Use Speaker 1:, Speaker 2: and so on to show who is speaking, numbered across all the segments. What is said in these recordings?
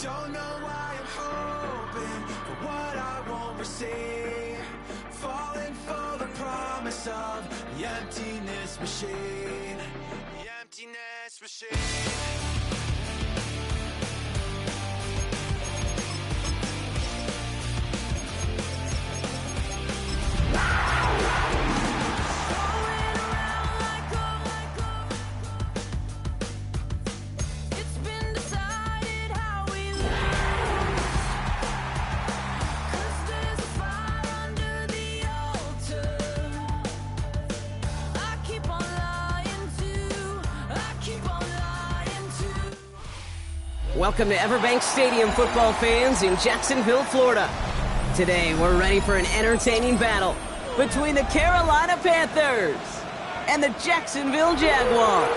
Speaker 1: Don't know why I'm hoping for what I won't receive. Falling for the promise of the emptiness machine. The emptiness machine.
Speaker 2: Welcome to Everbank Stadium, football fans in Jacksonville, Florida. Today, we're ready for an entertaining battle between the Carolina Panthers and the Jacksonville Jaguars.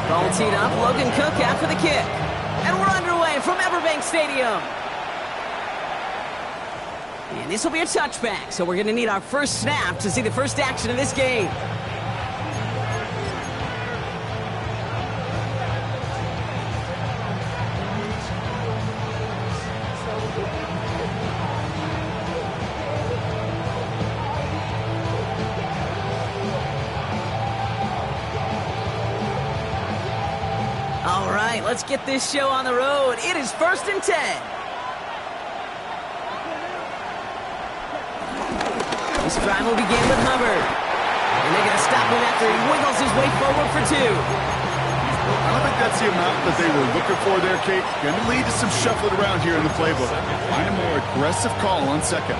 Speaker 2: Ball teed up, Logan Cook after the kick. And we're underway from Everbank Stadium. And this will be a touchback, so we're going to need our first snap to see the first action of this game. All right, let's get this show on the road. It is 1st and 10. This drive will begin with Hubbard. And they're going to stop him after he wiggles his way forward for 2.
Speaker 3: I don't think that's the amount that they were looking for there, Kate. Going to lead to some shuffling around here in the playbook. Find a more aggressive call on second.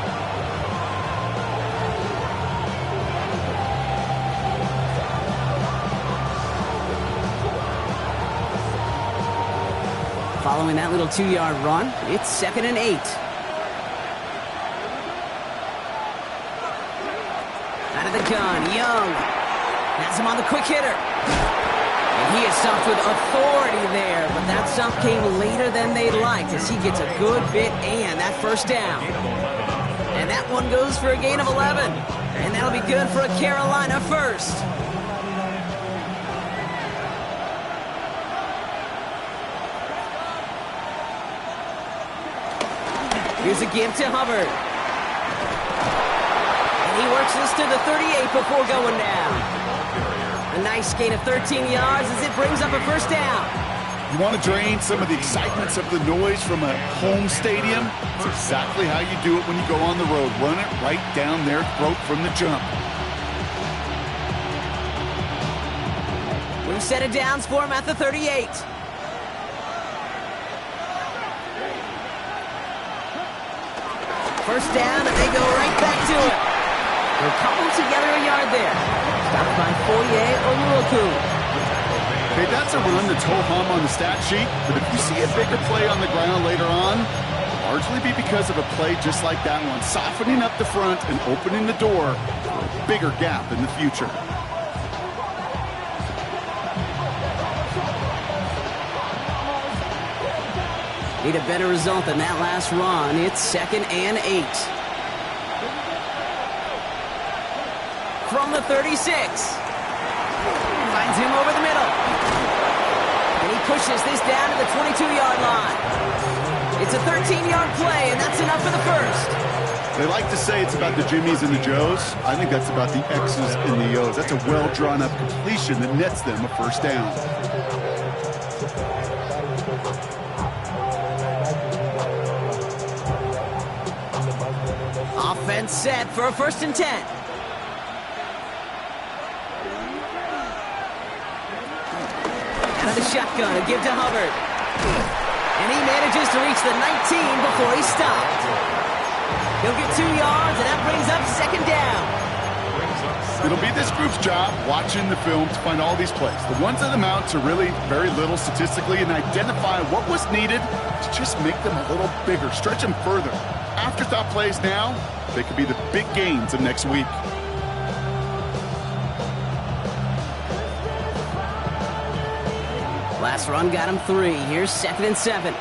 Speaker 2: Following that little 2-yard run, it's 2nd and 8. Out of the gun, Young has him on the quick hitter. And he is stuffed with authority there, but that stuff came later than they'd liked as he gets a good bit and that first down. And that one goes for a gain of 11. And that'll be good for a Carolina first. Here's a give to Hubbard. He works this to the 38 before going down. A nice gain of 13 yards as it brings up a first down.
Speaker 3: You want to drain some of the excitements of the noise from a home stadium? It's exactly how you do it when you go on the road. Run it right down their throat from the jump.
Speaker 2: We've set it downs for him at the 38. First down, and they go right back to it. They're coupled together a yard there. Stopped by Foye Oluoku.
Speaker 3: Okay, that's a run that's ho-hum on the stat sheet, but if you see a bigger play on the ground later on, it'll largely be because of a play just like that one, softening up the front and opening the door for a bigger gap in the future.
Speaker 2: Need a better result than that last run. It's 2nd and 8. From the 36. Finds him over the middle. And he pushes this down to the 22-yard line. It's a 13-yard play, and that's enough for the first.
Speaker 3: They like to say it's about the Jimmies and the Joes. I think that's about the X's and the O's. That's a well-drawn-up completion that nets them a first down.
Speaker 2: Offense set for a 1st and 10. Out of the shotgun, a give to Hubbard. And he manages to reach the 19 before he's stopped. He'll get 2 yards, and that brings up 2nd down.
Speaker 3: It'll be this group's job watching the film to find all these plays. The ones that amount to really very little statistically and identify what was needed to just make them a little bigger, stretch them further. Afterthought plays now, they could be the big gains of next week.
Speaker 2: Last run got him 3. Here's 2nd and 7.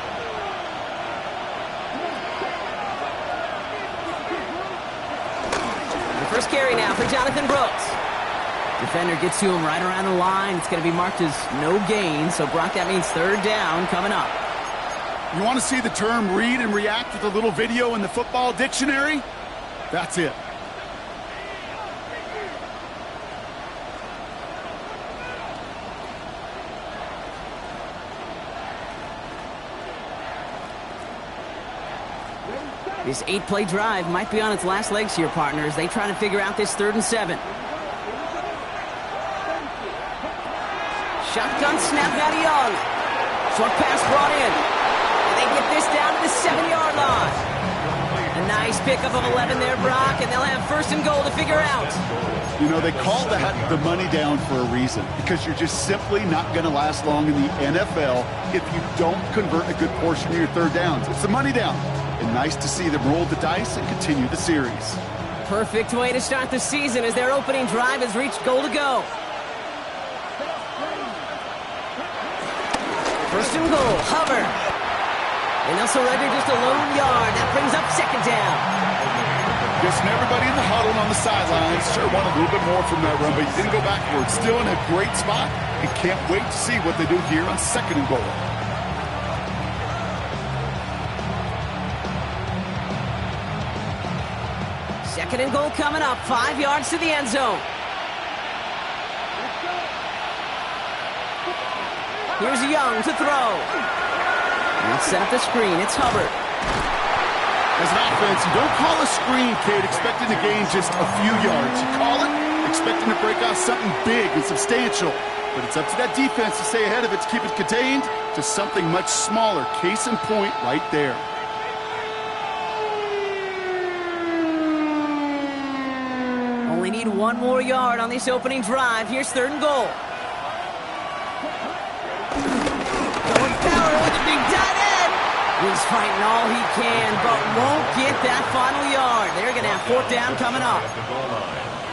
Speaker 2: The first carry now for Jonathan Brooks. Defender gets to him right around the line. It's going to be marked as no gain. So, Brock, that means third down coming up.
Speaker 3: You want to see the term read and react with a little video in the football dictionary? That's it.
Speaker 2: This 8-play drive might be on its last legs here, partners. They try to figure out this 3rd and 7. Shotgun snap out of Young. Short pass brought in. And they get this down to the 7-yard line. A nice pickup of 11 there, Brock, and they'll have 1st and goal to figure out.
Speaker 3: You know, they call that the money down for a reason, because you're just simply not going to last long in the NFL if you don't convert a good portion of your 3rd downs. It's the money down. And nice to see them roll the dice and continue the series.
Speaker 2: Perfect way to start the season as their opening drive has reached goal to go. 1st and goal, Hubbard. And they'll surrender just a lone yard. That brings up 2nd down.
Speaker 3: Guessing everybody in the huddle and on the sidelines sure want a little bit more from that run, but he didn't go backwards. Still in a great spot and can't wait to see what they do here on 2nd and goal.
Speaker 2: Second and goal coming up, 5 yards to the end zone. Here's Young to throw. Let's set up the screen. It's Hubbard.
Speaker 3: As an offense, you don't call a screen, kid, expecting to gain just a few yards. You call it expecting to break out something big and substantial. But it's up to that defense to stay ahead of it, to keep it contained to something much smaller. Case in point right there.
Speaker 2: Only need 1 more yard on this opening drive. Here's 3rd and goal. Going power with a big tight end. He's fighting all he can, but won't get that final yard. They're going to have 4th down coming up.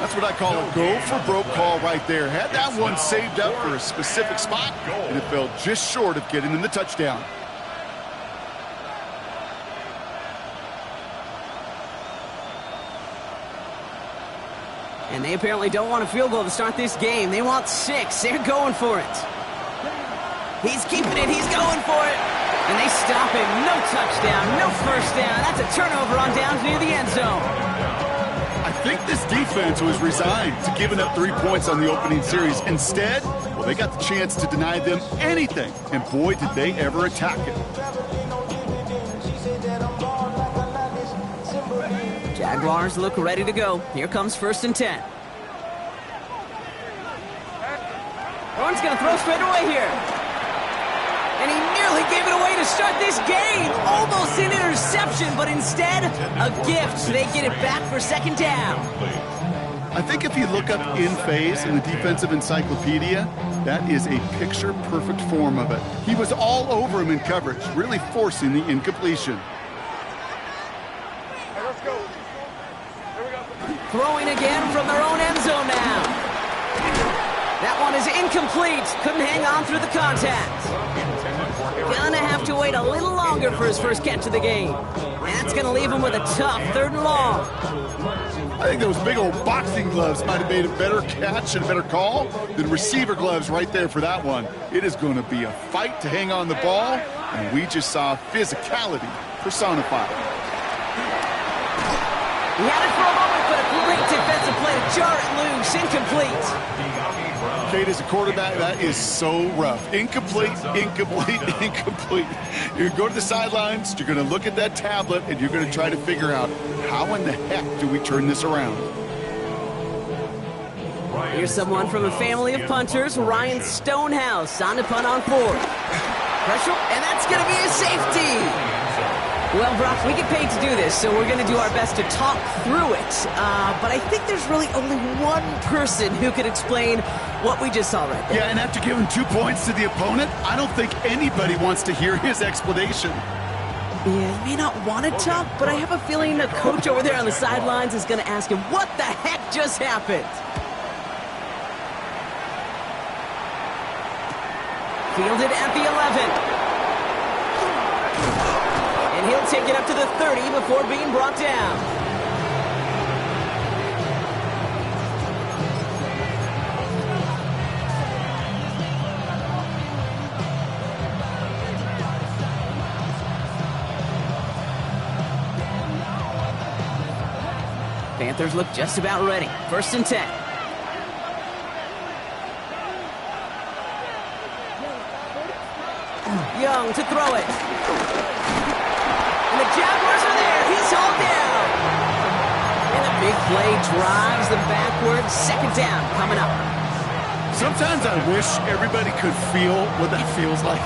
Speaker 3: That's what I call a go-for-broke call right there. Had that one saved up for a specific spot, and it fell just short of getting in the touchdown.
Speaker 2: And they apparently don't want a field goal to start this game. They want 6. They're going for it. He's keeping it. He's going for it. And they stop him. No touchdown. No 1st down. That's a turnover on downs near the end zone.
Speaker 3: I think this defense was resigned to giving up 3 points on the opening series. Instead, well, they got the chance to deny them anything. And boy, did they ever attack it.
Speaker 2: Jaguars look ready to go. Here comes 1st and 10. Horn's going to throw straight away here. And he nearly gave it away to start this game. Almost an interception, but instead, a gift. They get it back for 2nd down.
Speaker 3: I think if you look up in phase in the defensive encyclopedia, that is a picture-perfect form of it. He was all over him in coverage, really forcing the incompletion.
Speaker 2: Throwing again from their own end zone now. That one is incomplete. Couldn't hang on through the contact. Gonna have to wait a little longer for his 1st catch of the game. That's gonna leave him with a tough 3rd and long.
Speaker 3: I think those big old boxing gloves might have made a better catch and a better call than receiver gloves right there for that one. It is going to be a fight to hang on the ball, and we just saw physicality personified.
Speaker 2: He had it for a moment, but a great defensive play to jar it loose. Incomplete.
Speaker 3: Kate, as a quarterback, that is so rough. Incomplete, incomplete, incomplete. You're going to go to the sidelines, you're going to look at that tablet, and you're going to try to figure out how in the heck do we turn this around.
Speaker 2: Here's someone from a family of punters, Ryan Stonehouse, on to punt on 4th. Pressure, and that's going to be a safety. Well, Brock, we get paid to do this, so we're going to do our best to talk through it. But I think there's really only one person who can explain what we just saw right there.
Speaker 3: Yeah, and after giving 2 points to the opponent, I don't think anybody wants to hear his explanation.
Speaker 2: Yeah, he may not want to talk, but I have a feeling the coach over there on the sidelines is going to ask him, what the heck just happened? Fielded at the 11. And he'll take it up to the 30 before being brought down. Panthers look just about ready. 1st and 10. Young to throw it. And the Jaguars are there. He's hauled down. And a big play drives them backwards. 2nd down coming up.
Speaker 3: Sometimes I wish everybody could feel what that feels like.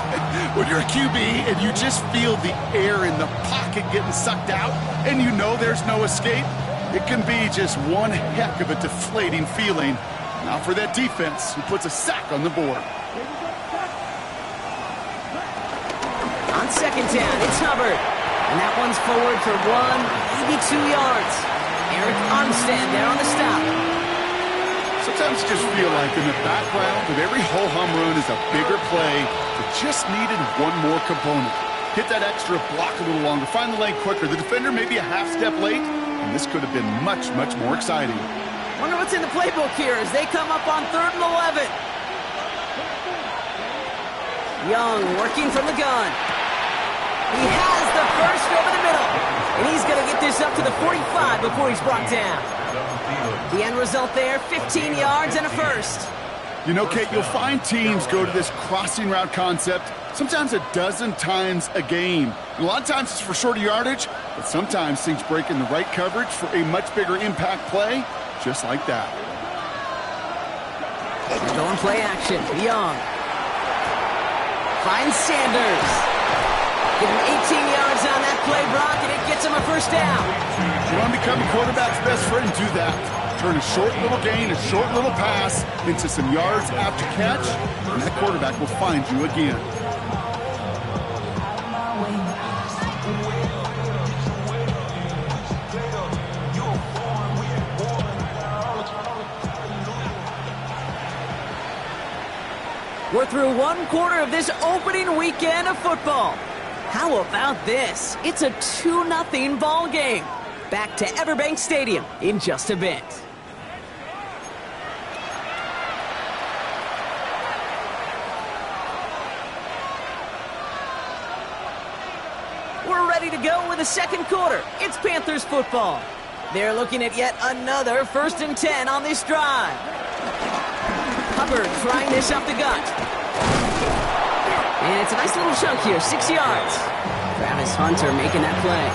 Speaker 3: When you're a QB and you just feel the air in the pocket getting sucked out and you know there's no escape, it can be just one heck of a deflating feeling. Now for that defense who puts a sack on the board.
Speaker 2: On 2nd down, it's Hubbard. And that one's forward for 1, maybe 2 yards. Eric Armstead there on the stop.
Speaker 3: Sometimes you just feel like in the background of every ho-hum run is a bigger play that just needed one more component. Hit that extra block a little longer, find the lane quicker. The defender may be a half step late, and this could have been much, much more exciting.
Speaker 2: Wonder what's in the playbook here as they come up on 3rd and 11. Young working from the gun. He has the first over the middle, and he's going to get this up to the 45 before he's brought down. The end result there, 15 yards and a first.
Speaker 3: You know, Kate, you'll find teams go to this crossing route concept sometimes a dozen times a game. And a lot of times it's for shorter yardage, but sometimes things break in the right coverage for a much bigger impact play, just like that.
Speaker 2: They're going play action. Young finds Sanders. Give him 18 yards on that play, Brock, and it gets him a first down.
Speaker 3: You want to become a quarterback's best friend? Do that. Turn a short little gain, a short little pass into some yards after catch, and that quarterback will find you again.
Speaker 2: We're through 1 quarter of this opening weekend of football. How about this? It's a 2-0 ball game. Back to Everbank Stadium in just a bit. We're ready to go with the 2nd quarter. It's Panthers football. They're looking at yet another 1st and 10 on this drive. Hubbard trying this up the gut. And it's a nice little chunk here, 6 yards. Travis Hunter making that play.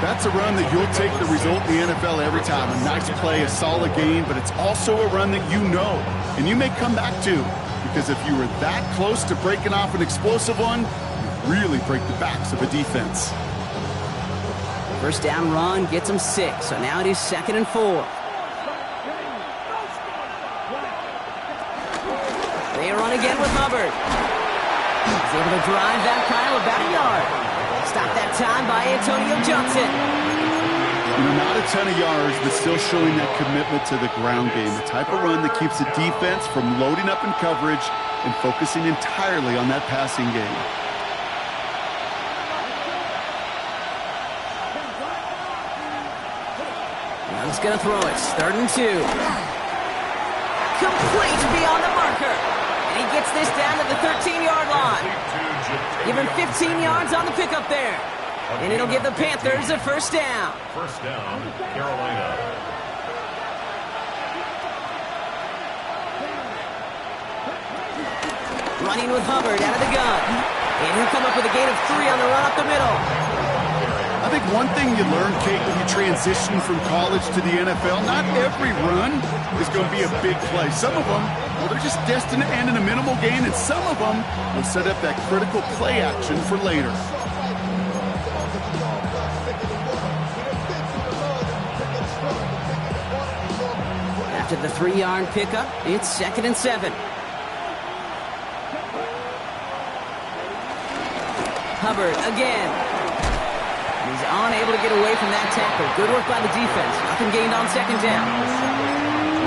Speaker 3: That's a run that you'll take the result in the NFL every time. A nice play, a solid game, but it's also a run that you know and you may come back to, because if you were that close to breaking off an explosive one, you really break the backs of a defense.
Speaker 2: 1st down run gets him 6, so now it is 2nd and 4. They run again with Hubbard. He's able to drive that Kyle about a yard. Stop that time by Antonio Johnson.
Speaker 3: You know, not a ton of yards, but still showing that commitment to the ground game. The type of run that keeps the defense from loading up in coverage and focusing entirely on that passing game.
Speaker 2: Young's going to throw it. 3rd and 2. Complete beyond the marker. And he gets this down to the 13-yard line. Give him 15 yards on the pickup there. And it'll give the Panthers a 1st down.
Speaker 4: 1st down, Carolina.
Speaker 2: Running with Hubbard out of the gun. And he'll come up with a gain of 3 on the run up the middle.
Speaker 3: I think one thing you learn, Kate, when you transition from college to the NFL, not every run is going to be a big play. Some of them, well, they're just destined to end in a minimal gain, and some of them will set up that critical play action for later.
Speaker 2: After the 3-yard pickup, it's 2nd and 7. Hubbard again. He's unable to get away from that tackle. Good work by the defense. Nothing gained on 2nd down.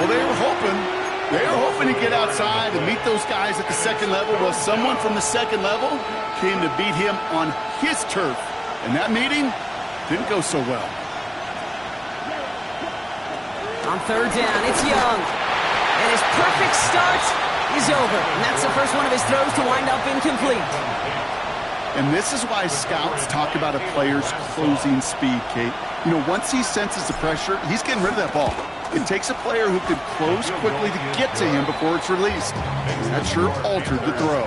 Speaker 3: Well, they were hoping to get outside and meet those guys at the 2nd level. Well, someone from the 2nd level came to beat him on his turf. And that meeting didn't go so well.
Speaker 2: On 3rd down, it's Young. And his perfect start is over. And that's the first one of his throws to wind up incomplete.
Speaker 3: And this is why scouts talk about a player's closing speed, Kate. You know, once he senses the pressure, he's getting rid of that ball. It takes a player who can close quickly to get to him before it's released. That sure altered the throw.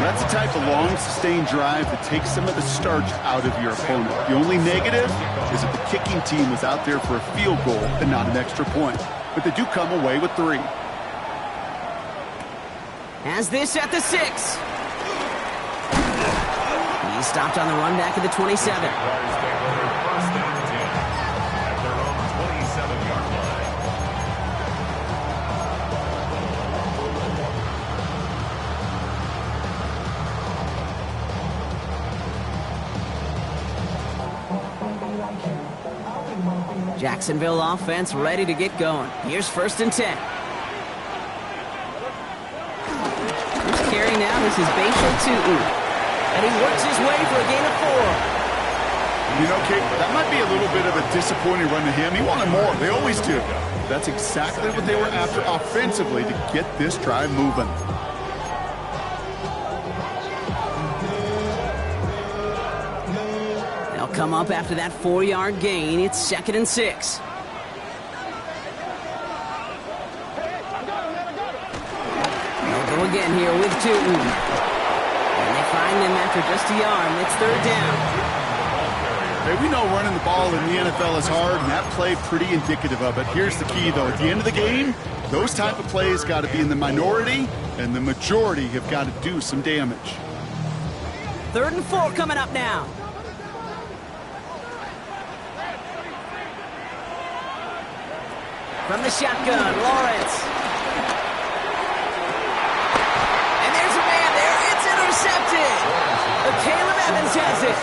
Speaker 3: That's the type of long, sustained drive that takes some of the starch out of your opponent. The only negative is that the kicking team was out there for a field goal and not an extra point. But they do come away with 3.
Speaker 2: Has this at the 6. He stopped on the run back at the 27. Jacksonville offense ready to get going. Here's 1st and 10. First carry now is his Bashal Tutu. And he works his way for a gain of 4.
Speaker 3: You know, Kate, that might be a little bit of a disappointing run to him. He wanted more. They always do. That's exactly what they were after offensively to get this drive moving.
Speaker 2: They'll come up after that 4-yard gain. It's 2nd and 6. They'll go again here with Tutu. And they find them after just a yard. It's 3rd down.
Speaker 3: Hey, we know running the ball in the NFL is hard, and that play pretty indicative of it. Here's the key, though. At the end of the game, those type of plays got to be in the minority, and the majority have got to do some damage.
Speaker 2: 3rd and 4 coming up now. From the shotgun, Lawrence. And there's a man there. It's intercepted. Caleb Evans has it.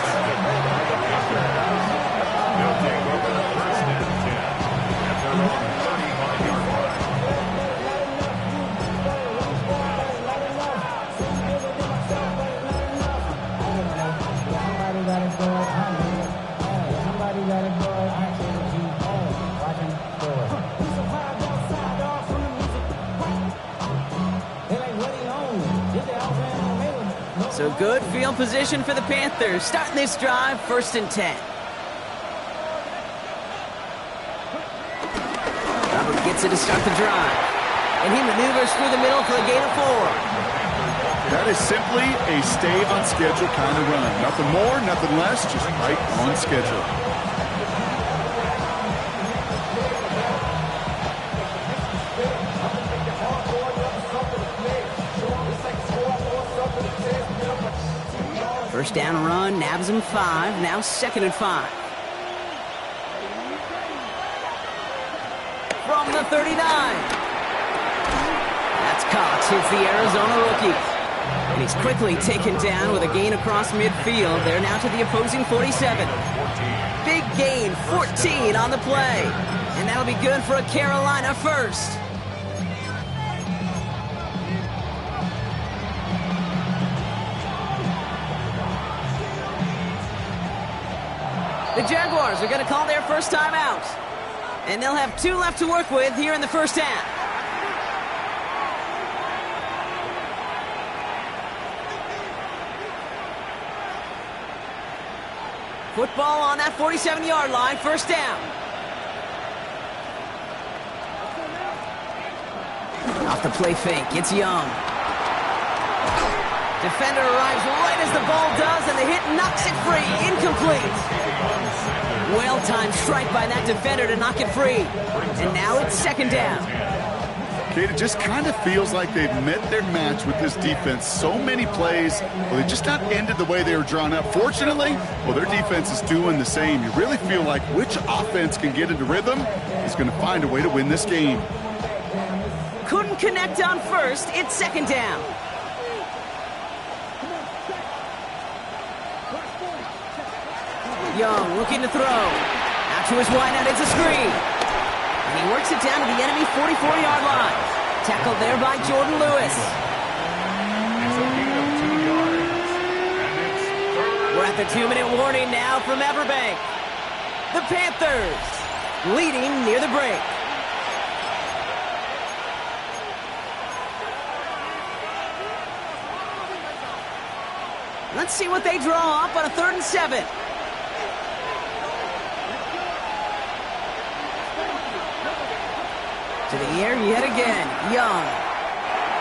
Speaker 2: So good field position for the Panthers. Starting this drive, 1st and 10. Robert gets it to start the drive. And he maneuvers through the middle for a gain of 4.
Speaker 3: That is simply a stay on schedule kind of run. Nothing more, nothing less, just right on schedule.
Speaker 2: First down run, nabs him 5, now 2nd and 5. From the 39. That's Cox, hits the Arizona rookie. And he's quickly taken down with a gain across midfield. They're now to the opposing 47. Big gain, 14 on the play. And that'll be good for a Carolina first. The Jaguars are going to call their first time out. And they'll have 2 left to work with here in the first half. Football on that 47-yard line, first down. Off the play fake, it's Young. Defender arrives right as the ball does, and the hit knocks it free. Incomplete. Well-timed strike by that defender to knock it free. And now it's 2nd down.
Speaker 3: Kate, it just kind of feels like they've met their match with this defense. So many plays, well, they just not ended the way they were drawn up. Fortunately, well, their defense is doing the same. You really feel like which offense can get into rhythm is going to find a way to win this game.
Speaker 2: Couldn't connect on first. It's 2nd down. Young looking to throw. Out to his wideout, it's a screen. And he works it down to the enemy 44-yard line. Tackled there by Jordan Lewis. We're at the 2-minute warning now from Everbank. The Panthers leading near the break. Let's see what they draw up on a 3rd and 7. To the air yet again, Young.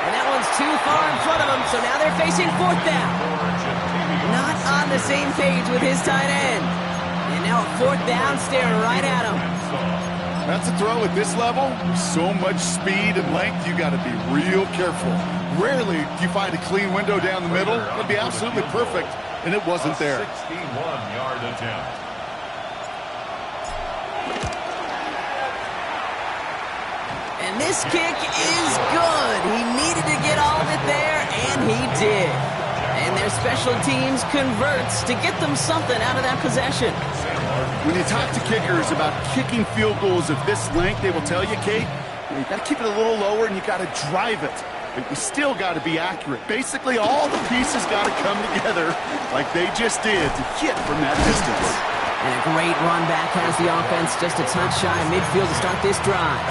Speaker 2: And that one's too far in front of him, so now they're facing 4th down. Not on the same page with his tight end. And now a 4th down staring right at him.
Speaker 3: That's a throw at this level. So much speed and length, you got to be real careful. Rarely do you find a clean window down the middle. It'd be absolutely perfect, and it wasn't there.
Speaker 4: 61-yard attempt.
Speaker 2: And this kick is good. He needed to get all of it there, and he did. And their special teams converts to get them something out of that possession.
Speaker 3: When you talk to kickers about kicking field goals of this length, they will tell you, Kate, you got to keep it a little lower and you got to drive it. But you still got to be accurate. Basically, all the pieces got to come together like they just did to hit from that distance.
Speaker 2: And a great run back has the offense just a touch shy of midfield to start this drive.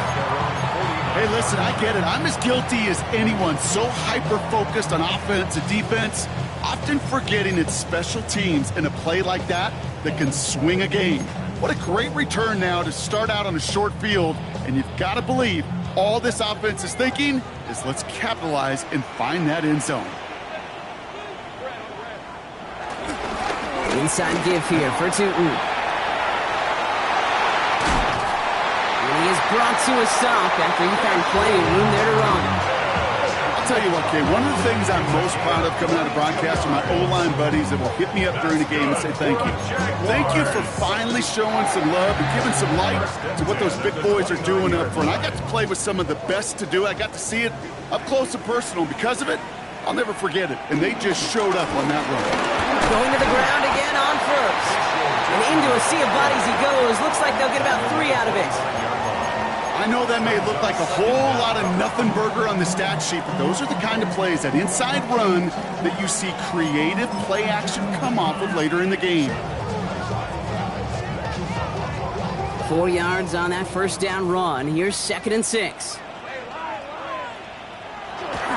Speaker 3: Hey, listen, I get it. I'm as guilty as anyone. So hyper-focused on offense and defense, often forgetting it's special teams in a play like that can swing a game. What a great return now to start out on a short field, and you've got to believe all this offense is thinking is let's capitalize and find that end zone.
Speaker 2: Inside give here for Tootin. And he is brought to a stop after he found plenty of room there to run.
Speaker 3: I'll tell you what, Kay, one of the things I'm most proud of coming out of broadcast are my O-line buddies that will hit me up during the game and say thank you. Thank you for finally showing some love and giving some light to what those big boys are doing up front. I got to play with some of the best to do it. I got to see it up close and personal. Because of it, I'll never forget it. And they just showed up on that run.
Speaker 2: Going to the ground again on first. And into a sea of bodies he goes. Looks like they'll get about 3 out of it.
Speaker 3: I know that may look like a whole lot of nothing burger on the stat sheet, but those are the kind of plays, that inside run, that you see creative play action come off of later in the game.
Speaker 2: 4 yards on that 1st down run. Here's 2nd and 6.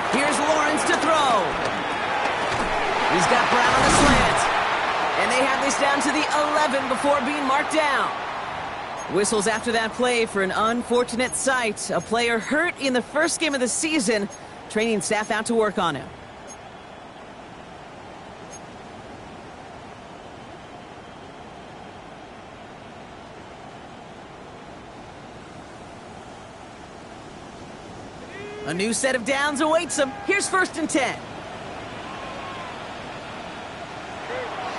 Speaker 2: Here's Lawrence to throw. He's got Brown on the slant. And they have this down to the 11 before being marked down. Whistles after that play for an unfortunate sight. A player hurt in the first game of the season. Training staff out to work on him. A new set of downs awaits him. Here's 1st and 10.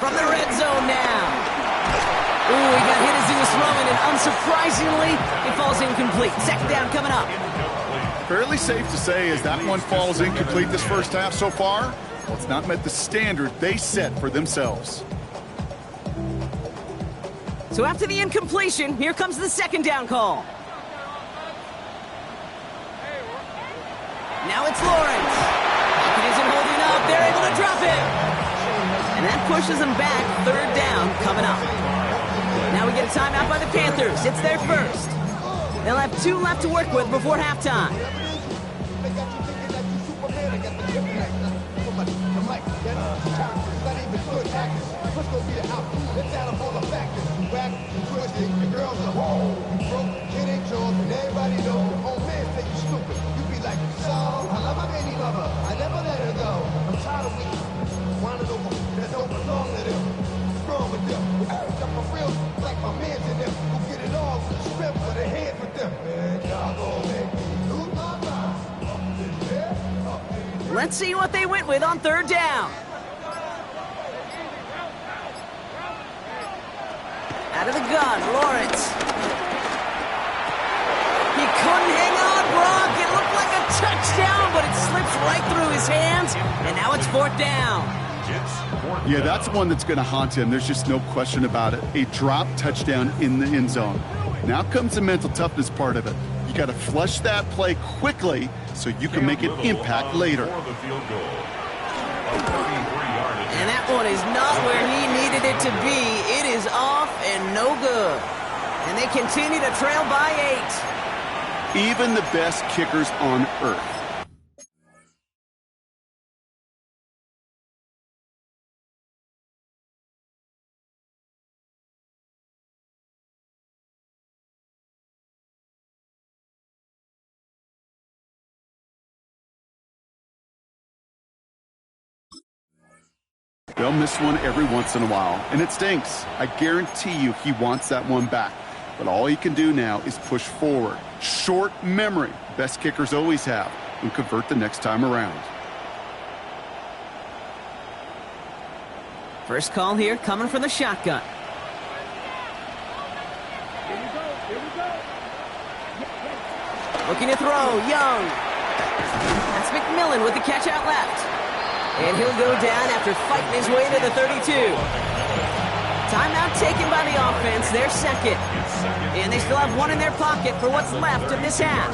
Speaker 2: From the red zone now. Ooh, he got hit as he was throwing, and unsurprisingly, it falls incomplete. 2nd down coming up.
Speaker 3: Fairly safe to say as that one falls incomplete this first half so far, well, it's not met the standard they set for themselves.
Speaker 2: So after the incompletion, here comes the 2nd down call. Now it's Lawrence. Pocket isn't holding up. They're able to drop him. And that pushes them back. 3rd down coming up. Now we get a timeout by the Panthers. It's their first. They'll have 2 left to work with before halftime. Let's see what they went with on 3rd down. Out of the gun, Lawrence. He couldn't hang on, Brock. It looked like a touchdown, but it slips right through his hands, and now it's 4th down.
Speaker 3: Yeah, that's one that's going to haunt him. There's just no question about it. A drop touchdown in the end zone. Now comes the mental toughness part of it. You got to flush that play quickly so you can make an impact later.
Speaker 2: And that one is not where he needed it to be. It is off and no good. And they continue to trail by 8.
Speaker 3: Even the best kickers on earth They'll miss one every once in a while, and it stinks. I guarantee you he wants that one back. But all he can do now is push forward. Short memory, best kickers always have, and convert the next time around.
Speaker 2: First call here coming from the shotgun. Looking to throw, Young. That's McMillan with the catch out left. And he'll go down after fighting his way to the 32. Timeout taken by the offense, their second. And they still have one in their pocket for what's left of this half.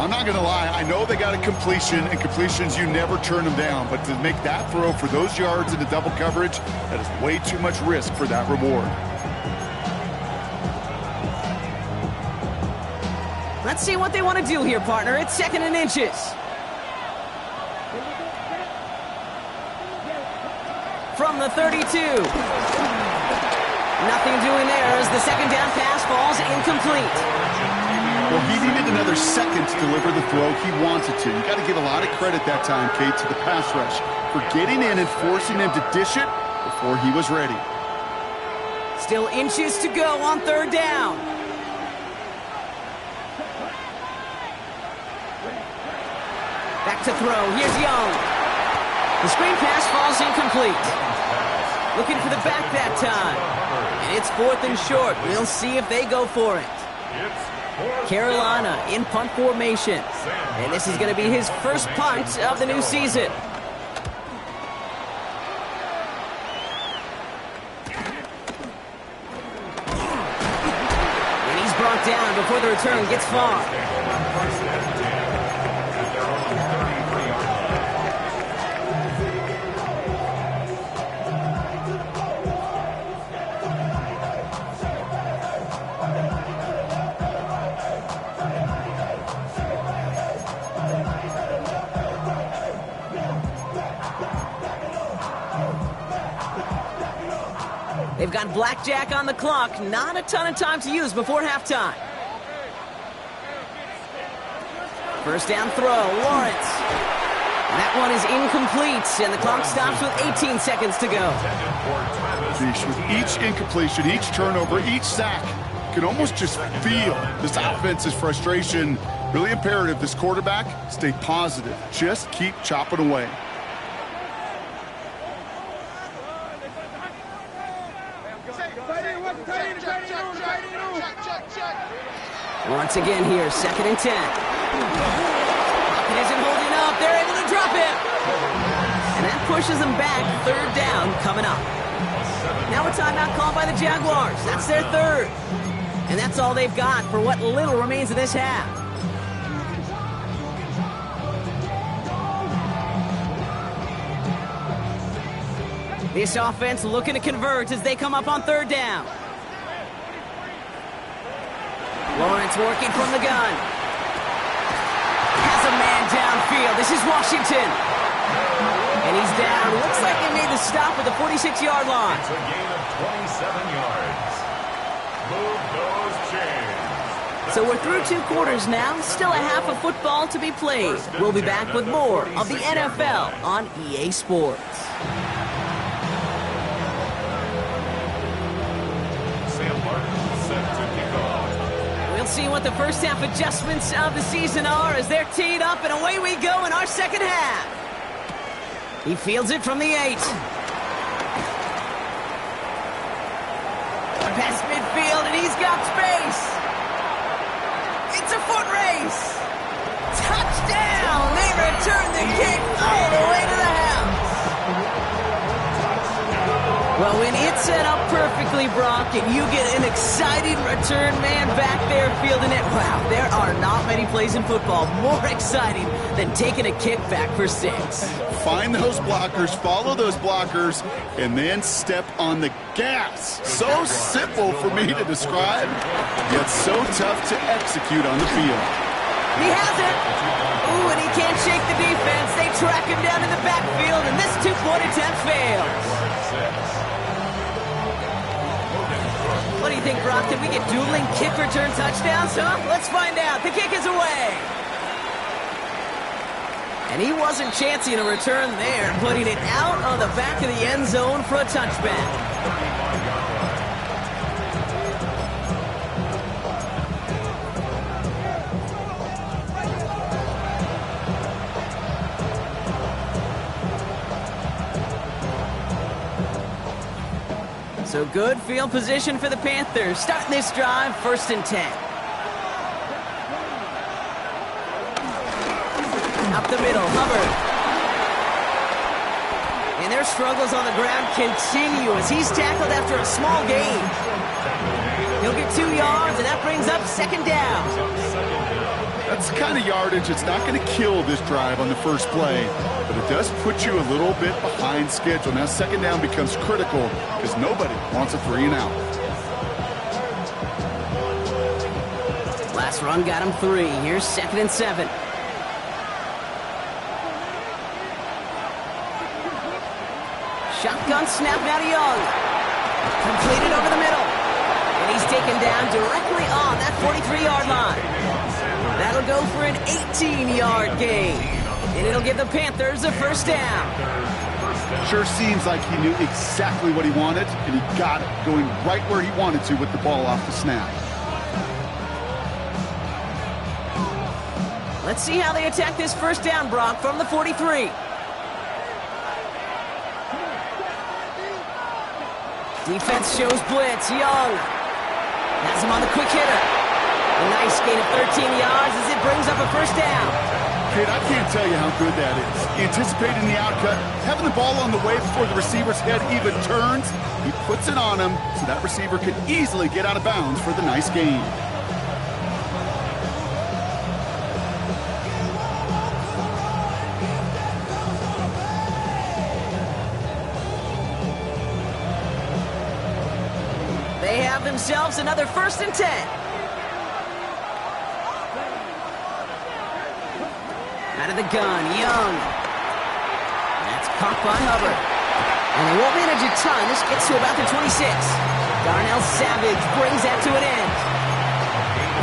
Speaker 3: I'm not going to lie, I know they got a completion, and completions, you never turn them down. But to make that throw for those yards into double coverage, that is way too much risk for that reward.
Speaker 2: Let's see what they want to do here, partner. It's 2nd and inches. From the 32. Nothing doing there as the second down pass falls incomplete.
Speaker 3: Well, he needed another second to deliver the throw he wanted to. You got to give a lot of credit that time, Kate, to the pass rush for getting in and forcing him to dish it before he was ready.
Speaker 2: Still inches to go on 3rd down. Back to throw. Here's Young. The screen pass falls incomplete. Looking for the back that time. And it's 4th and short. We'll see if they go for it. Carolina in punt formation. And this is going to be his first punt of the new season. And he's brought down before the return gets far. They've got blackjack on the clock. Not a ton of time to use before halftime. First down throw, Lawrence. And that one is incomplete, and the clock stops with 18 seconds to go.
Speaker 3: With each incompletion, each turnover, each sack, you can almost just feel this offense's frustration. Really imperative, this quarterback, stay positive. Just keep chopping away.
Speaker 2: Once again here, 2nd and 10. Pocket isn't holding up. They're able to drop him. And that pushes them back. 3rd down coming up. Now a timeout called by the Jaguars. That's their 3rd. And that's all they've got for what little remains of this half. This offense looking to convert as they come up on 3rd down. Lawrence working from the gun. Has a man downfield. This is Washington. And he's down. Looks like they made the stop at the 46-yard line.
Speaker 4: It's a gain of 27 yards. Move those chains.
Speaker 2: So we're through 2 quarters now. Still a half of football to be played. We'll be back with more of the NFL on EA Sports. We'll see what the first half adjustments of the season are as they're teed up, and away we go in our second half. He fields it from the 8. Past midfield, and he's got space. It's a foot race. Touchdown! They return the kick all the way to the house. Well, when it's set up perfectly, Brock, and you get an exciting return man back there fielding it, wow, there are not many plays in football more exciting than taking a kick back for 6.
Speaker 3: Find those blockers, follow those blockers, and then step on the gas. So simple for me to describe, yet so tough to execute on the field.
Speaker 2: He has it. Ooh, and he can't shake the defense. They track him down in the backfield, and this 2-point attempt fails. What do you think, Brock? Can we get dueling kick return touchdowns, huh? Let's find out. The kick is away. And he wasn't chancing a return there, putting it out on the back of the end zone for a touchback. So good field position for the Panthers. Starting this drive, 1st and 10. Up the middle, Hubbard. And their struggles on the ground continue as he's tackled after a small gain. He'll get 2 yards, and that brings up 2nd down.
Speaker 3: That's the kind of yardage it's not going to kill this drive on the first play, but it does put you a little bit behind schedule. Now 2nd down becomes critical because nobody wants a 3 and out.
Speaker 2: Last run got him 3. Here's 2nd and 7. Shotgun snap now to Young. Completed over the middle. And he's taken down directly on that 43-yard line. That'll go for an 18-yard gain. And it'll give the Panthers a 1st down.
Speaker 3: Sure seems like he knew exactly what he wanted, and he got it, going right where he wanted to with the ball off the snap.
Speaker 2: Let's see how they attack this 1st down, Brock, from the 43. Defense shows blitz. Young has him on the quick hitter. A nice gain of 13 yards as it brings up a 1st down.
Speaker 3: Kid, I can't tell you how good that is. Anticipating the outcut, having the ball on the way before the receiver's head even turns, he puts it on him so that receiver can easily get out of bounds for the nice gain.
Speaker 2: They have themselves another 1st and 10. Out of the gun, Young. That's caught by Hubbard. And they won't manage a ton. This gets to about the 26. Darnell Savage brings that to an end.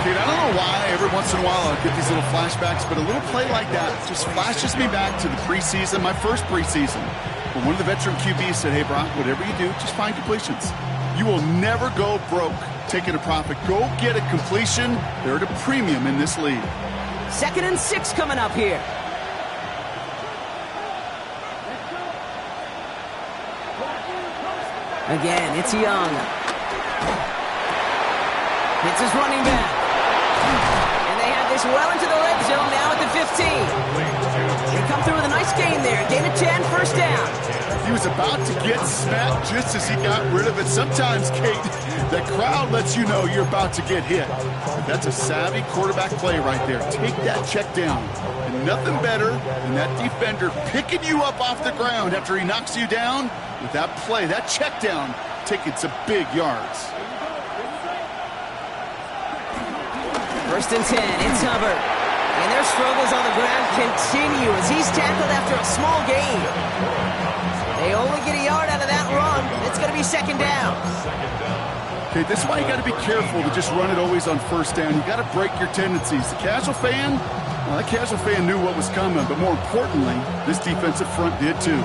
Speaker 3: Dude, I don't know why every once in a while I'll get these little flashbacks, but a little play like that just flashes me back to the preseason, my first preseason. When one of the veteran QBs said, hey, Brock, whatever you do, just find completions. You will never go broke taking a profit. Go get a completion. They're at a premium in this league.
Speaker 2: 2nd and 6 coming up here. Again, it's Young. It's his running back. And they have this well into the red zone now at the 15. They come through with a nice gain there. Gain of 10, 1st down.
Speaker 3: He was about to get smacked just as he got rid of it. Sometimes, Kate, the crowd lets you know you're about to get hit. But that's a savvy quarterback play right there. Take that check down. And nothing better than that defender picking you up off the ground after he knocks you down with that play, that check down, taking some big yards.
Speaker 2: 1st and 10, it's Hubbard. And their struggles on the ground continue as he's tackled after a small gain. They only get a yard out of that run. It's going to be 2nd down.
Speaker 3: Okay, this is why you got to be careful to just run it always on 1st down. You got to break your tendencies. The casual fan, well, that casual fan knew what was coming, but more importantly, this defensive front did too.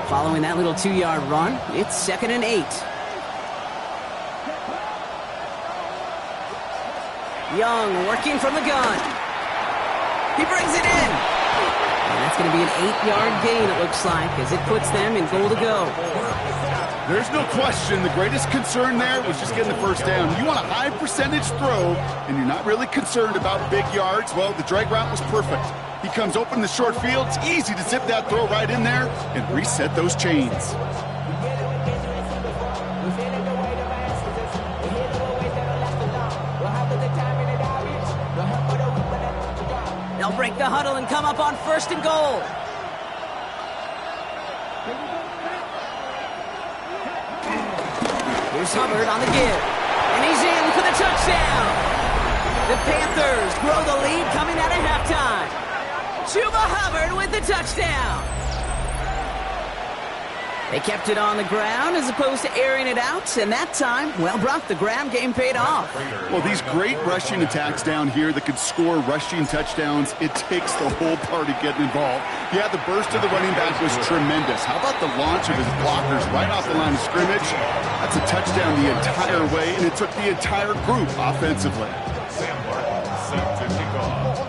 Speaker 2: Following that little 2-yard run, it's 2nd and 8. Young working from the gun. He brings it in. And that's going to be an 8-yard gain, it looks like, as it puts them in goal to go.
Speaker 3: There's no question. The greatest concern there was just getting the 1st down. You want a high percentage throw, and you're not really concerned about big yards. Well, the drag route was perfect. He comes open in the short field. It's easy to zip that throw right in there and reset those chains.
Speaker 2: They'll break the huddle and come up on 1st and goal. Here's Hubbard on the give. And he's in for the touchdown. The Panthers grow the lead coming out of halftime. Chuba Hubbard with the touchdown. They kept it on the ground as opposed to airing it out, and that time, well, Brock, the ground game paid off.
Speaker 3: Well, these great rushing attacks down here that could score rushing touchdowns, it takes the whole party getting involved. Yeah, the burst of the running back was tremendous. How about the launch of his blockers right off the line of scrimmage? That's a touchdown the entire way, and it took the entire group offensively.
Speaker 4: Sam Martin set to kick off.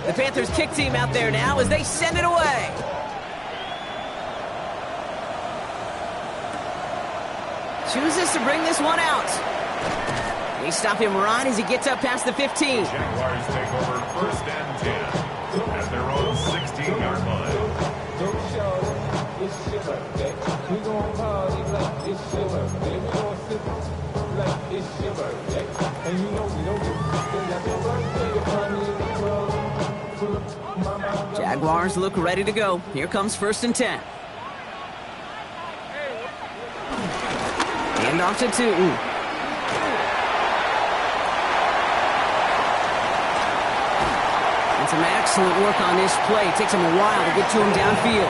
Speaker 2: The Panthers kick team out there now as they send it away. Chooses to bring this one out. They stop him right as he gets up past the 15.
Speaker 4: Jaguars take over 1st and 10 at their own 16-yard line.
Speaker 2: Jaguars look ready to go. Here comes 1st and 10. And off to Tootin. And some excellent work on this play. It takes him a while to get to him downfield.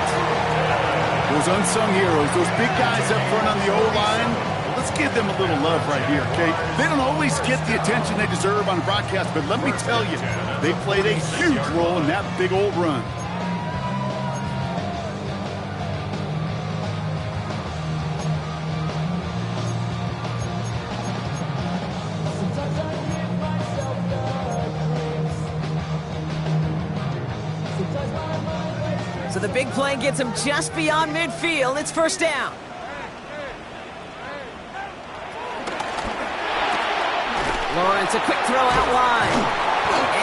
Speaker 3: Those unsung heroes, those big guys up front on the O-line, let's give them a little love right here, okay? They don't always get the attention they deserve on a broadcast, but let me tell you, they played a huge role in that big old run.
Speaker 2: So the big play gets him just beyond midfield. It's 1st down. Lawrence, a quick throw out wide.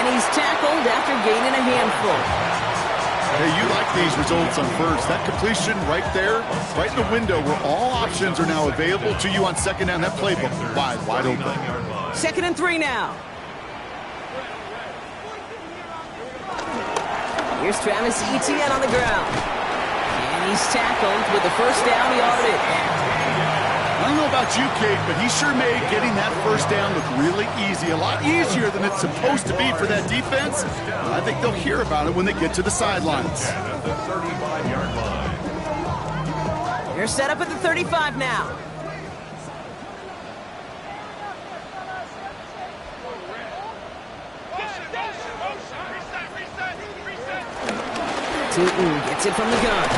Speaker 2: And he's tackled after gaining a handful.
Speaker 3: Hey, you like these results on 1st. That completion right there, right in the window where all options are now available to you on 2nd down. That playbook wide open.
Speaker 2: 2nd and 3 now. Here's Travis Etienne on the ground. And he's tackled with the 1st down yardage.
Speaker 3: I don't know about you, Kate, but he sure made getting that 1st down look really easy. A lot easier than it's supposed to be for that defense. And I think they'll hear about it when they get to the sidelines.
Speaker 4: At the 35-yard line.
Speaker 2: They're set up at the 35 now. Tootin gets it from the gun.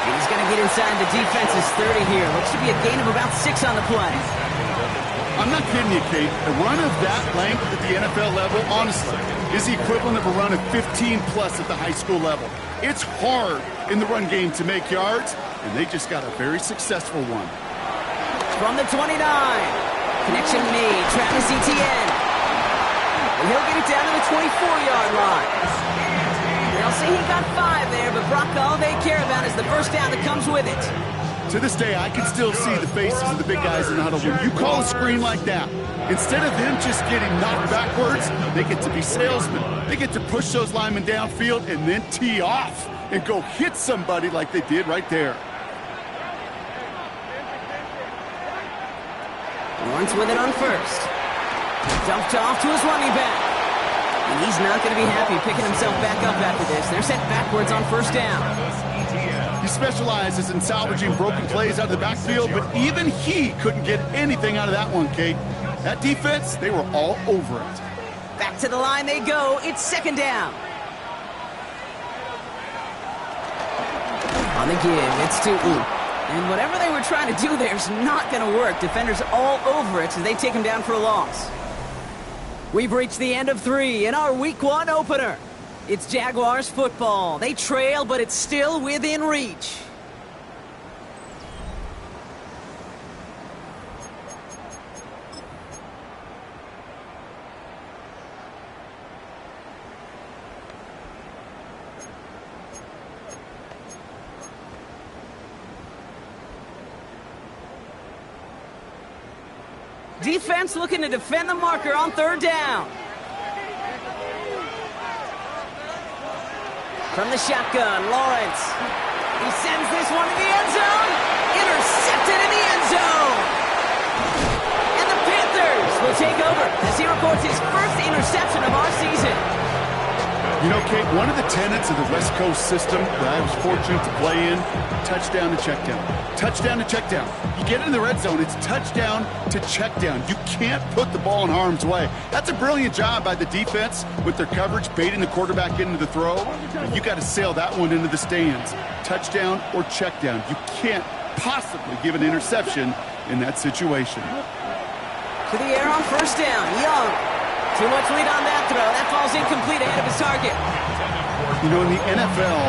Speaker 2: And he's going to get inside the defense's 30 here. Looks to be a gain of about 6 on the play.
Speaker 3: I'm not kidding you, Kate. A run of that length at the NFL level, honestly, is the equivalent of a run of 15-plus at the high school level. It's hard in the run game to make yards, and they just got a very successful one.
Speaker 2: From the 29. Connection made. Travis Etienne. And he'll get it down to the 24-yard line. They'll say he got 5 there, but Brock, all they care about is the 1st down that comes with it.
Speaker 3: To this day, I can still see the faces of the big guys in the huddle. When you call a screen like that, instead of them just getting knocked backwards, they get to be salesmen. They get to push those linemen downfield and then tee off and go hit somebody like they did right there.
Speaker 2: Lawrence with it on 1st. Dumped off to his running back. And he's not going to be happy picking himself back up after this. They're sent backwards on 1st down.
Speaker 3: He specializes in salvaging broken plays out of the backfield, but even he couldn't get anything out of that one, Kate. That defense, they were all over it.
Speaker 2: Back to the line they go. It's 2nd down. On the give, it's Tootin. And whatever they were trying to do there is not going to work. Defenders all over it as they take him down for a loss. We've reached the end of 3 in our Week 1 opener. It's Jaguars football. They trail, but it's still within reach. Defense looking to defend the marker on 3rd down. From the shotgun, Lawrence. He sends this one to the end zone. Intercepted in the end zone. And the Panthers will take over as he records his 1st interception of our season.
Speaker 3: You know, Kate, one of the tenets of the West Coast system that I was fortunate to play in, touchdown to check down. Touchdown to check down. You get in the red zone, it's touchdown to check down. You can't put the ball in harm's way. That's a brilliant job by the defense with their coverage, baiting the quarterback into the throw. But you got to sail that one into the stands. Touchdown or check down. You can't possibly give an interception in that situation.
Speaker 2: To the air on first down. Young. Too much lead on that throw. That falls incomplete ahead of his target.
Speaker 3: You know, in the NFL,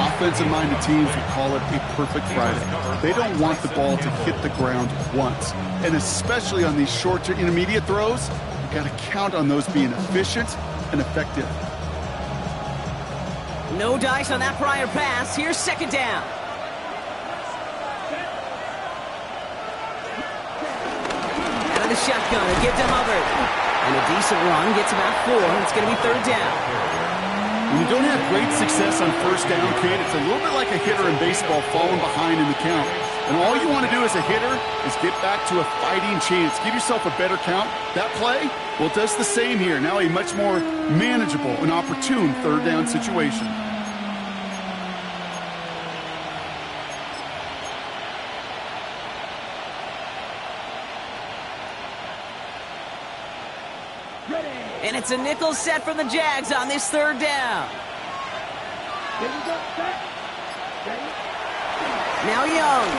Speaker 3: offensive-minded teams will call it a perfect Friday. They don't want the ball to hit the ground once. And especially on these short to intermediate throws, you got to count on those being efficient and effective.
Speaker 2: No dice on that prior pass. Here's second down. Out of the shotgun, a give to Hubbard. And a decent run gets about 4. It's going to be third down.
Speaker 3: When you don't have great success on first down, Kate, it's a little bit like a hitter in baseball falling behind in the count. And all you want to do as a hitter is get back to a fighting chance. Give yourself a better count. That play, well, it does the same here. Now a much more manageable and opportune third down situation.
Speaker 2: And it's a nickel set from the JAX on this third down. Now Young.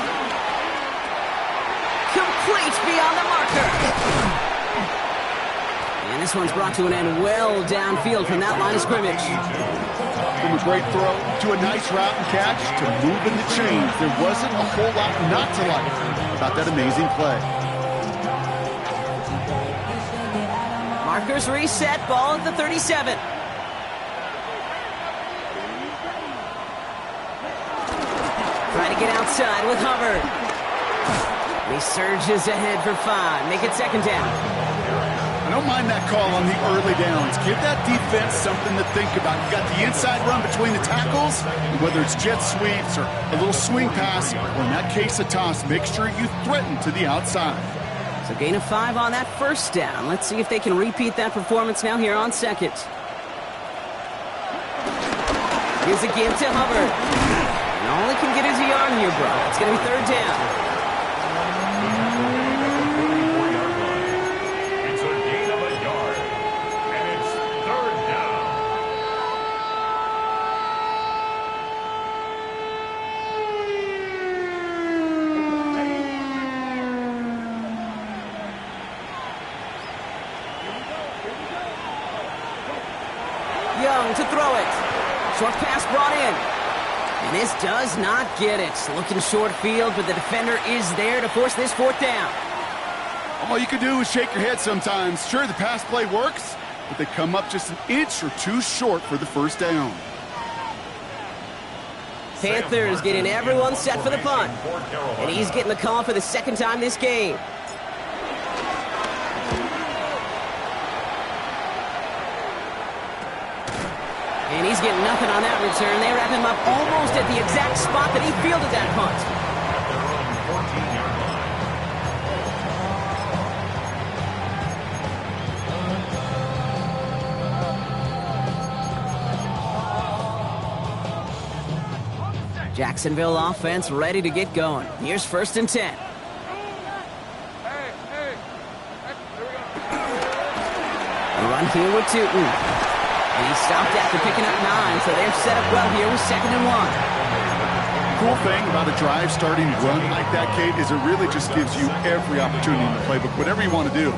Speaker 2: Complete beyond the marker. And this one's brought to an end well downfield from that line of scrimmage.
Speaker 3: From a great throw to a nice route and catch to moving the chains. There wasn't a whole lot not to like about that amazing play.
Speaker 2: Markers reset, ball at the 37. Trying to get outside with Hubbard. He surges ahead for 5. Make it second down.
Speaker 3: I don't mind that call on the early downs. Give that defense something to think about. You got the inside run between the tackles, whether it's jet sweeps or a little swing pass, or in that case a toss, make sure you threaten to the outside.
Speaker 2: So gain of 5 on that first down. Let's see if they can repeat that performance now here on second. Here's a give to Hubbard. And all he can get is a yard here, bro. It's going to be third down.
Speaker 4: It's a gain of a yard. And it's third down.
Speaker 2: Young to throw it. Short pass brought in. And this does not get it. Looking short field, but the defender is there to force this fourth down.
Speaker 3: All you can do is shake your head sometimes. Sure, the pass play works, but they come up just an inch or two short for the first down.
Speaker 2: Panthers getting everyone set for the punt. And he's getting the call for the second time this game. And he's getting nothing on that return. They wrap him up almost at the exact spot that he fielded that punt.
Speaker 4: At their own 14-yard line.
Speaker 2: Jacksonville offense ready to get going. Here's first and 10. A run here with Tootin. And he stopped after picking up 9, so they're set up well here with second and 1.
Speaker 3: Cool thing about a drive starting run like that, Kate, is it really just gives you every opportunity in the playbook, whatever you want to do.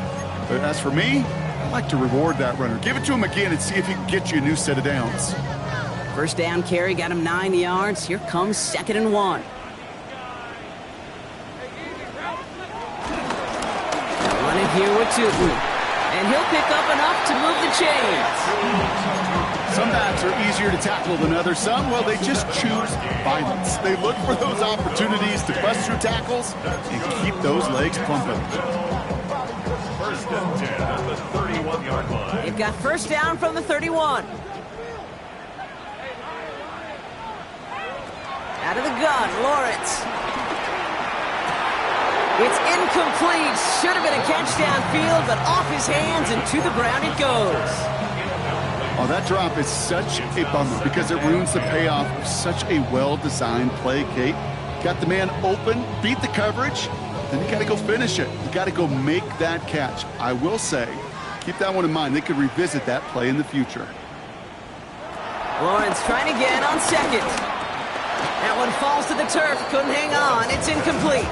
Speaker 3: But as for me, I like to reward that runner. Give it to him again and see if he can get you a new set of downs.
Speaker 2: First down carry got him 9 yards. Here comes second and 1. Running here with Tootin. And he'll pick up enough to move the chains.
Speaker 3: Some backs are easier to tackle than others. Some, well, they just choose violence. They look for those opportunities to bust through tackles and keep those legs pumping.
Speaker 4: First and 10 at the 31-yard line.
Speaker 2: They've got first down from the 31. Out of the gun, Lawrence. It's incomplete. Should have been a catch downfield, but off his hands and to the ground it goes.
Speaker 3: Oh, that drop is such a bummer because it ruins the payoff of such a well-designed play, Kate. Got the man open, beat the coverage, then you got to go finish it. You got to go make that catch. I will say, keep that one in mind. They could revisit that play in the future.
Speaker 2: Lawrence trying again on second. That one falls to the turf. Couldn't hang on. It's incomplete.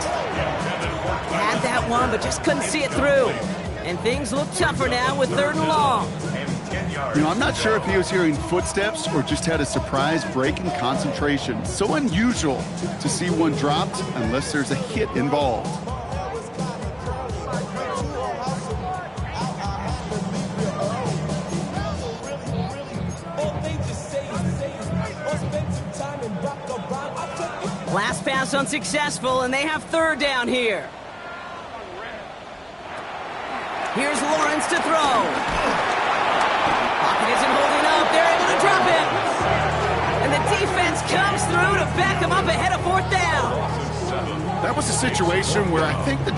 Speaker 2: Had that one, but just couldn't see it through. And things look tougher now with 3rd and long.
Speaker 3: You know, I'm not sure if he was hearing footsteps or just had a surprise break in concentration. So unusual to see one dropped unless there's a hit involved.
Speaker 2: Last pass unsuccessful, and they have 3rd down here. Here's Lawrence to throw. Pocket isn't holding up. They're able to drop him. And the defense comes through to back him up ahead of 4th down.
Speaker 3: That was a situation where I think the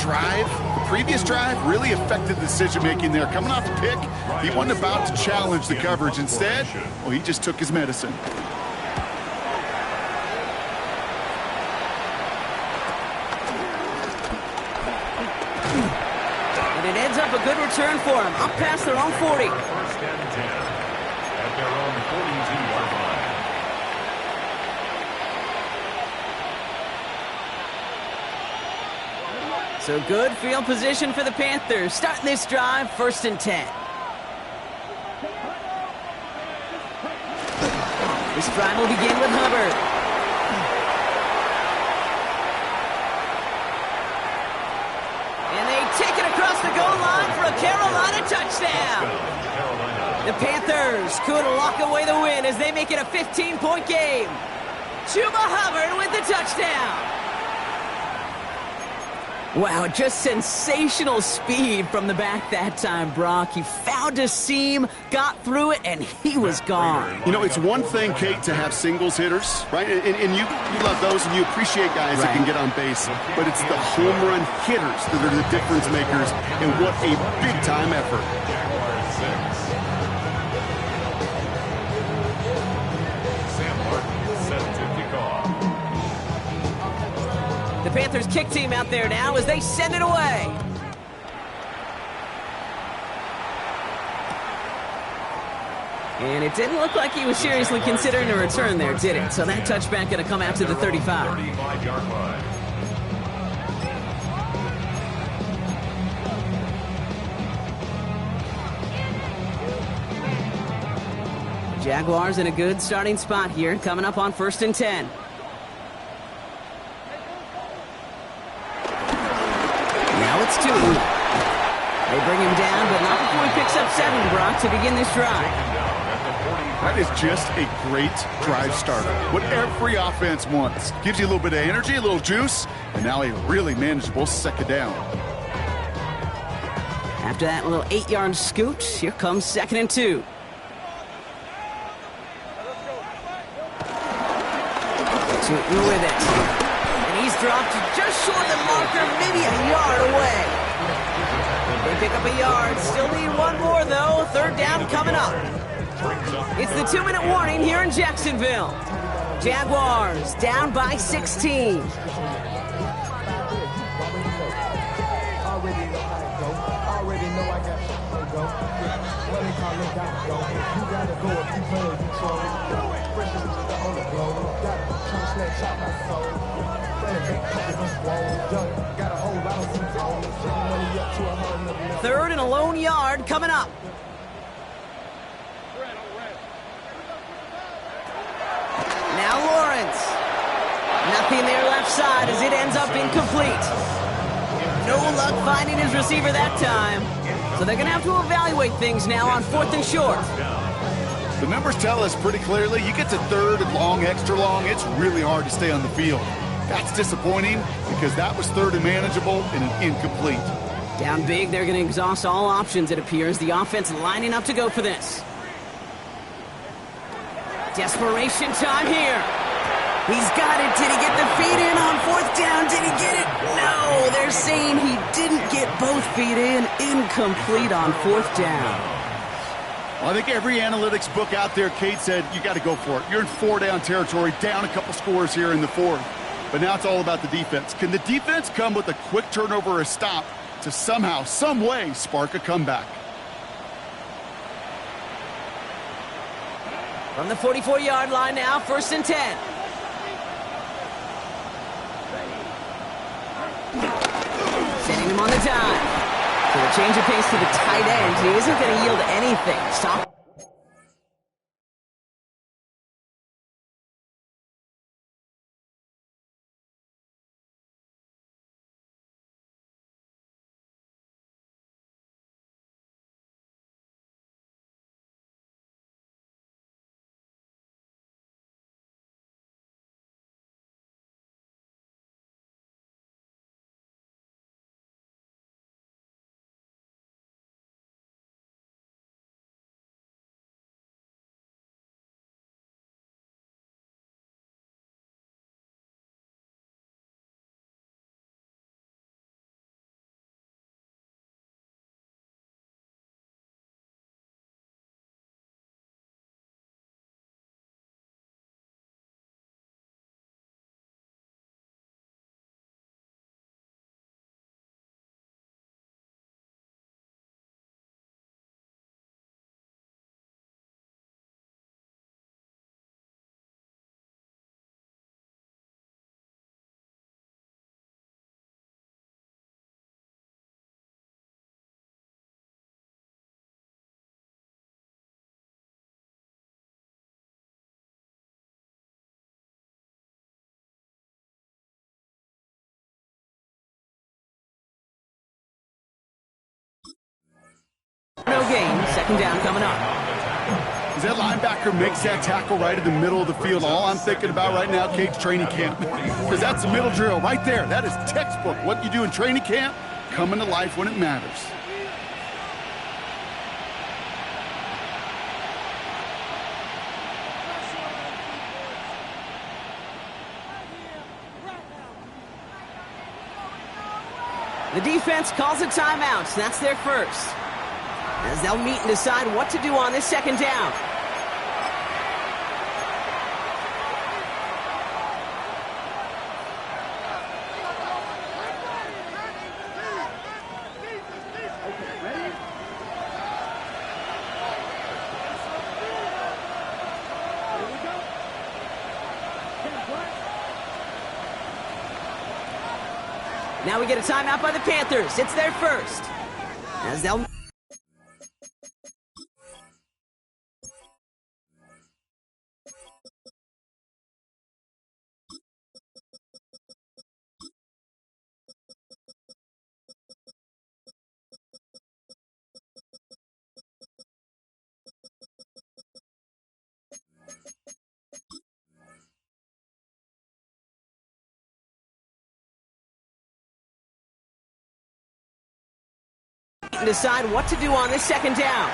Speaker 3: previous drive, really affected the decision-making there. Coming off the pick, he wasn't about to challenge the coverage. Instead, well, he just took his medicine.
Speaker 2: It ends up a good return for him, up past their own 40.
Speaker 4: 1st and 10 at their own 42-yard line.
Speaker 2: So good field position for the Panthers. Starting this drive, 1st and 10. This drive will begin with Hubbard. Take it across the goal line for a Carolina touchdown. The Panthers could lock away the win as they make it a 15-point game. Chuba Hubbard with the touchdown. Wow, just sensational speed from the back that time, Brock. He found a seam, got through it, and he was gone.
Speaker 3: You know, it's one thing, Kate, to have singles hitters, right? And you love those, and you appreciate guys that can get on base. But it's the home run hitters that are the difference makers, and what a big-time effort.
Speaker 2: The Panthers kick team out there now as they send it away. And it didn't look like he was seriously considering a return there, did it? So that touchback going to come out to the 35.
Speaker 4: 35-yard line.
Speaker 2: Jaguars in a good starting spot here, coming up on 1st and 10. Now it's 2. They bring him down, but not before he picks up 7, Brock, to begin this drive.
Speaker 3: That is just a great drive starter. What every offense wants. Gives you a little bit of energy, a little juice, and now a really manageable 2nd down.
Speaker 2: After that little 8-yard scoot, here comes 2nd and 2. Shooting with it. And he's dropped just short of the marker, maybe a yard away. They pick up a yard. Still need one more, though. 3rd down coming up. It's the 2-minute warning here in Jacksonville. Jaguars down by 16. Third and a lone yard coming up. Now Lawrence. Nothing there left side as it ends up incomplete. No luck finding his receiver that time. So they're going to have to evaluate things now on 4th and short.
Speaker 3: The numbers tell us pretty clearly, you get to 3rd and long, extra long, it's really hard to stay on the field. That's disappointing because that was 3rd and manageable and an incomplete.
Speaker 2: Down big, they're going to exhaust all options, it appears. The offense lining up to go for this. Desperation time here. He's got it. Did he get the feet in on 4th down? Did he get it? No, they're saying he didn't get both feet in. Incomplete on 4th down.
Speaker 3: Well, I think every analytics book out there, Kate, said you got to go for it. You're in 4-down territory, down a couple scores here in the fourth. But now it's all about the defense. Can the defense come with a quick turnover or a stop to somehow, some way, spark a comeback?
Speaker 2: From the 44-yard line now, 1st and 10. Sending him on the dime. So the change of pace to the tight end. He isn't going to yield anything. Stop. No gain. 2nd down coming up.
Speaker 3: As that linebacker makes that tackle right in the middle of the field, all I'm thinking about right now, Kate's training camp. Because that's the middle drill right there. That is textbook. What you do in training camp, coming to life when it matters.
Speaker 2: The defense calls a timeout. That's their first. As they'll meet and decide what to do on this 2nd down. Now we get a timeout by the Panthers. It's their first. As they'll... decide what to do on this 2nd down.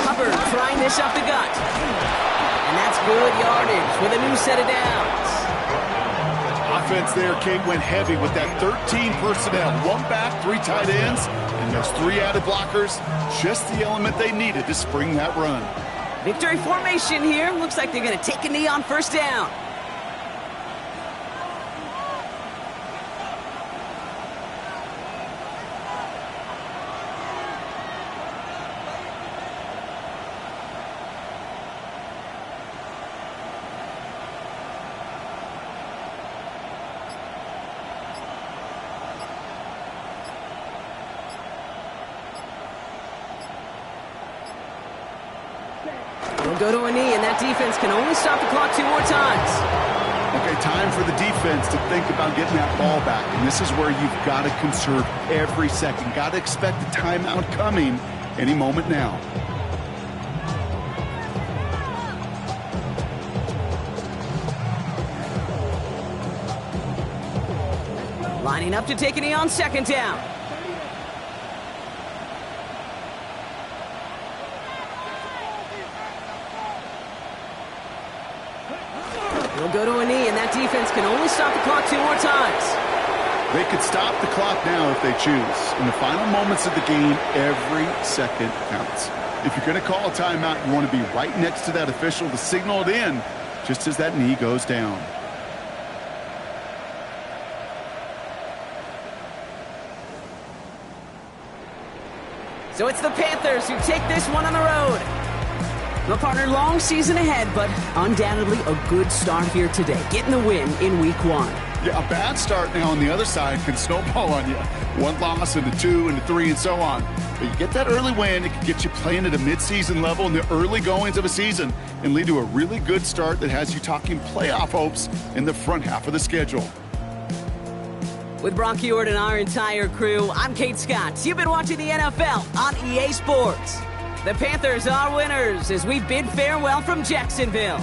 Speaker 2: Hubbard trying this up the gut. And that's good yardage with a new set of downs.
Speaker 3: Offense there, Kate, went heavy with that 13 personnel. 1 back, 3 tight ends, and those 3 added blockers. Just the element they needed to spring that run.
Speaker 2: Victory formation here. Looks like they're going to take a knee on 1st down. They'll go to a knee, and that defense can only stop the clock 2 more times.
Speaker 3: Okay, time for the defense to think about getting that ball back. And this is where you've got to conserve every second. Got to expect the timeout coming any moment now.
Speaker 2: Lining up to take a knee on 2nd down. He'll go to a knee, and that defense can only stop the clock 2 more times.
Speaker 3: They could stop the clock now if they choose. In the final moments of the game, every second counts. If you're going to call a timeout, you want to be right next to that official to signal it in just as that knee goes down.
Speaker 2: So it's the Panthers who take this one on the road. Well, partner, long season ahead, but undoubtedly a good start here today, getting the win in Week 1.
Speaker 3: Yeah, a bad start now on the other side can snowball on you. 1 loss into 2 into 3 and so on. But you get that early win, it can get you playing at a midseason level in the early goings of a season and lead to a really good start that has you talking playoff hopes in the front half of the schedule.
Speaker 2: With Brock Ewart and our entire crew, I'm Kate Scott. You've been watching the NFL on EA Sports. The Panthers are winners as we bid farewell from Jacksonville.